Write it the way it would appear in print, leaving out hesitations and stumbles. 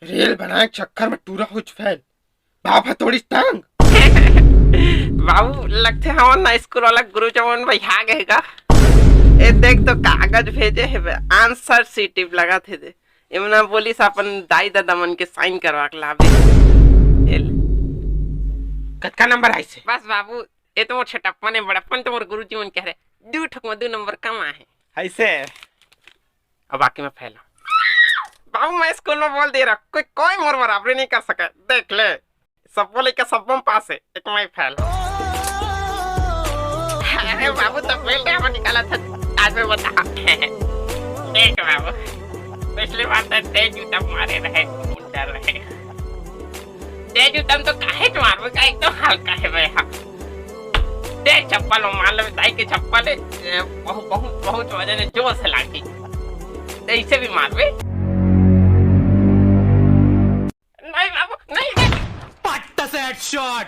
Rail बनाए चक्कर में टूरा हो फेल बाप हथौड़ी टांग। बाबू लगते हवन ना स्कूल वाला गुरु जवन भैया गएगा। ए देख तो कागज भेजे है आंसर सीट लगा थे दे इमना बोली सा अपन दाई दादा मन के साइन करवा के लावे। कतका नंबर आई से? बस बाबू ये तो मोर छटप्पन है बड़प्पन तो मोर गुरुजी मन कह रहे दू ठक में 2 नंबर कम आए ऐसे अब बाकी में फैला बाबू मैं स्कूल में बोल दे रहा कोई मोर बराबरी नहीं कर सके देख ले सब बोले के सब पास है एक मैं फैल। अरे बाबू तो फेल क्या निकाला था आज मैं बता। देख बाबू पिछली बार तो तेज जूता मारे रहे डर रहे तेज जूता तो काहे मारबे का एकदम हल्का है भैया। दे चप्पल मान लो दाई के चप्पल बहुत बहुत बहुत वजन है जोर से लागी ऐसे भी मारबे नहीं बाबू नहीं पट्टा से हेडशॉट।